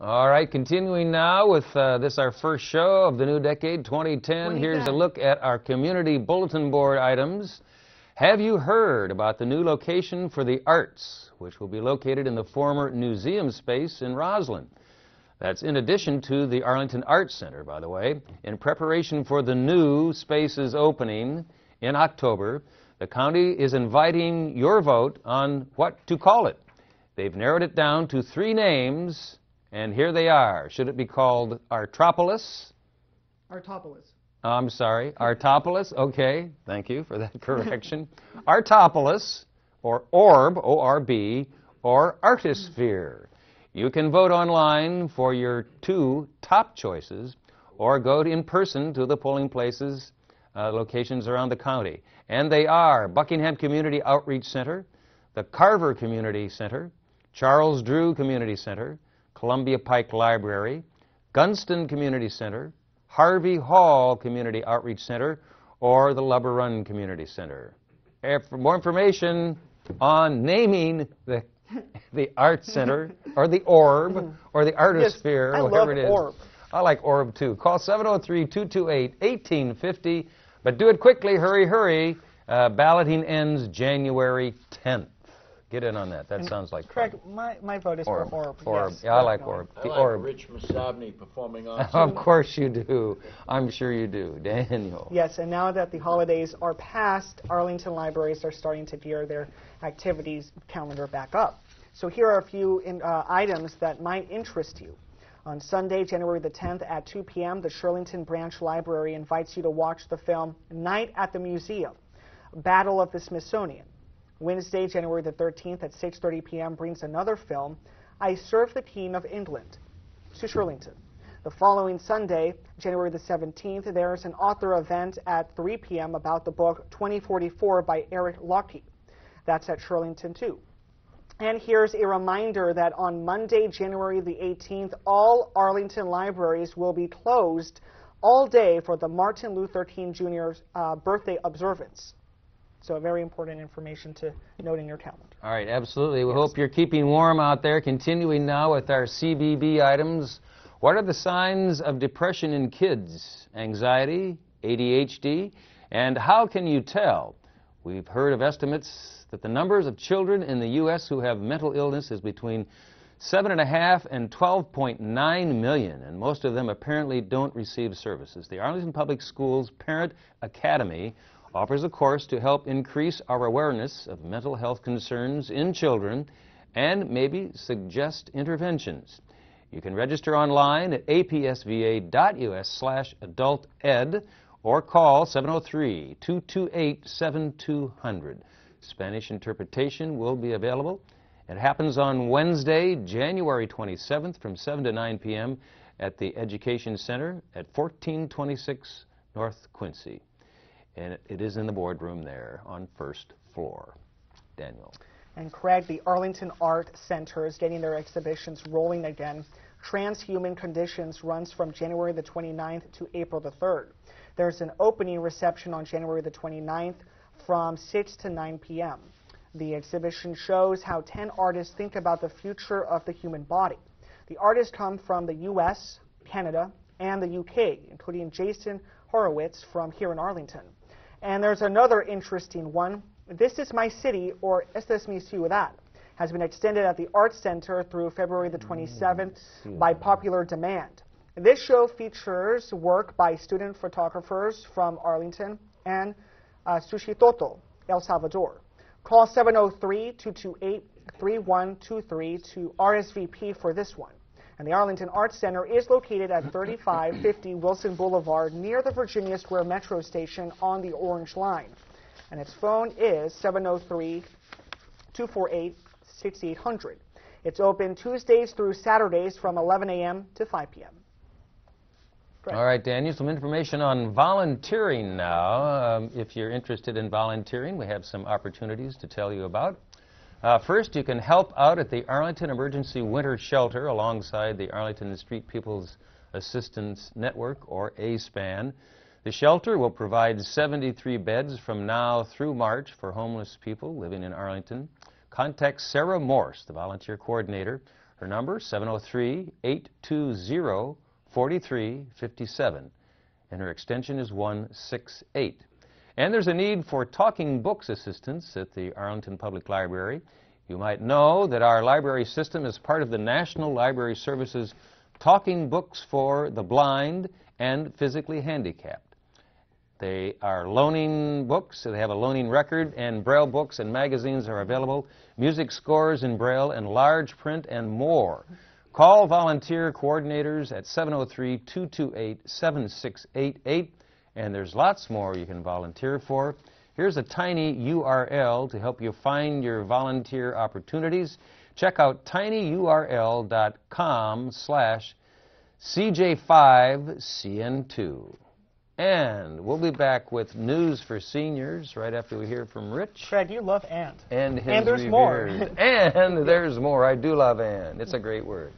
All right, continuing now with this our first show of the new decade, 2010. Here's a look at our community bulletin board items. Have you heard about the new location for the arts, which will be located in the former museum space in Roslyn? That's in addition to the Arlington Arts Center, by the way. In preparation for the new space's opening in October, the county is inviting your vote on what to call it. They've narrowed it down to 3 names, and here they are. Should it be called Artopolis? Artopolis. I'm sorry, Artopolis. Okay, thank you for that correction. Artopolis, or Orb, O-R-B, or Artisphere. You can vote online for your 2 top choices, or go in person to the polling places, locations around the county. And they are Buckingham Community Outreach Center, the Carver Community Center, Charles Drew Community Center, Columbia Pike Library, Gunston Community Center, Harvey Hall Community Outreach Center, or the Lubber Run Community Center. For more information on naming the Arts Center, or the Orb, or the Artisphere, yes, whatever it is. Orb. I like Orb too. Call 703-228-1850, but do it quickly, hurry, hurry. Balloting ends January 10th. Get in on that. That sounds like Craig, my vote is Orb. for Orb. Orb. Yes, Yeah, I like Orb. I The like Orb. Rich Masabny performing on Of course you do. I'm sure you do. Daniel. Yes, and now that the holidays are past, Arlington libraries are starting to gear their activities calendar back up. So here are a few items that might interest you. On Sunday, January the 10th at 2 p.m., the Shirlington Branch Library invites you to watch the film Night at the Museum, Battle of the Smithsonian. Wednesday, January the 13th at 6:30 p.m. brings another film, I Serve the King of England, to Shirlington. The following Sunday, January the 17th, there's an author event at 3 p.m. about the book 2044 by Eric Locke. That's at Shirlington too. And here's a reminder that on Monday, January the 18th, all Arlington libraries will be closed all day for the Martin Luther King Jr.'s birthday observance. So very important information to note in your calendar. All right, absolutely. We hope you're keeping warm out there. Continuing now with our CBB items. What are the signs of depression in kids? Anxiety, ADHD, and how can you tell? We've heard of estimates that the numbers of children in the U.S. who have mental illness is between 7.5 and 12.9 million, and most of them apparently don't receive services. The Arlington Public Schools Parent Academy offers a course to help increase our awareness of mental health concerns in children and maybe suggest interventions. You can register online at apsva.us/adulted or call 703-228-7200. Spanish interpretation will be available. It happens on Wednesday, January 27th from 7 to 9 p.m. at the Education Center at 1426 North Quincy. And it is in the boardroom there on first floor. Daniel. And Craig, the Arlington Art Center is getting their exhibitions rolling again. Transhuman Conditions runs from January the 29th to April the 3rd. There's an opening reception on January the 29th from 6 to 9 p.m. The exhibition shows how 10 artists think about the future of the human body. The artists come from the U.S., Canada, and the U.K., including Jason Horowitz from here in Arlington. And there's another interesting one. This is My City, or Esta es mi ciudad, has been extended at the Arts Center through February the 27th by popular demand. This show features work by student photographers from Arlington and Suchitoto, El Salvador. Call 703-228-3123 to RSVP for this one. And the Arlington Arts Center is located at 3550 Wilson Boulevard near the Virginia Square Metro Station on the Orange Line. And its phone is 703-248-6800. It's open Tuesdays through Saturdays from 11 a.m. to 5 p.m. All right, Daniel, some information on volunteering now. If you're interested in volunteering, we have some opportunities to tell you about. First, you can help out at the Arlington Emergency Winter Shelter alongside the Arlington Street People's Assistance Network, or ASPAN. The shelter will provide 73 beds from now through March for homeless people living in Arlington. Contact Sarah Morse, the volunteer coordinator. Her Her number, 703-820-4357. And her extension is 168. And there's a need for talking books assistance at the Arlington Public Library. You might know that our library system is part of the National Library Service's Talking Books for the Blind and Physically Handicapped. They are loaning books, so they have a loaning record, and Braille books and magazines are available, music scores in Braille and large print and more. Call volunteer coordinators at 703-228-7688, and there's lots more you can volunteer for. Here's a tiny URL to help you find your volunteer opportunities. Check out tinyurl.com/CJ5CN2. And we'll be back with news for seniors right after we hear from Rich. Fred, you love and. And his And there's revered. more. And there's more. I do love and. It's a great word.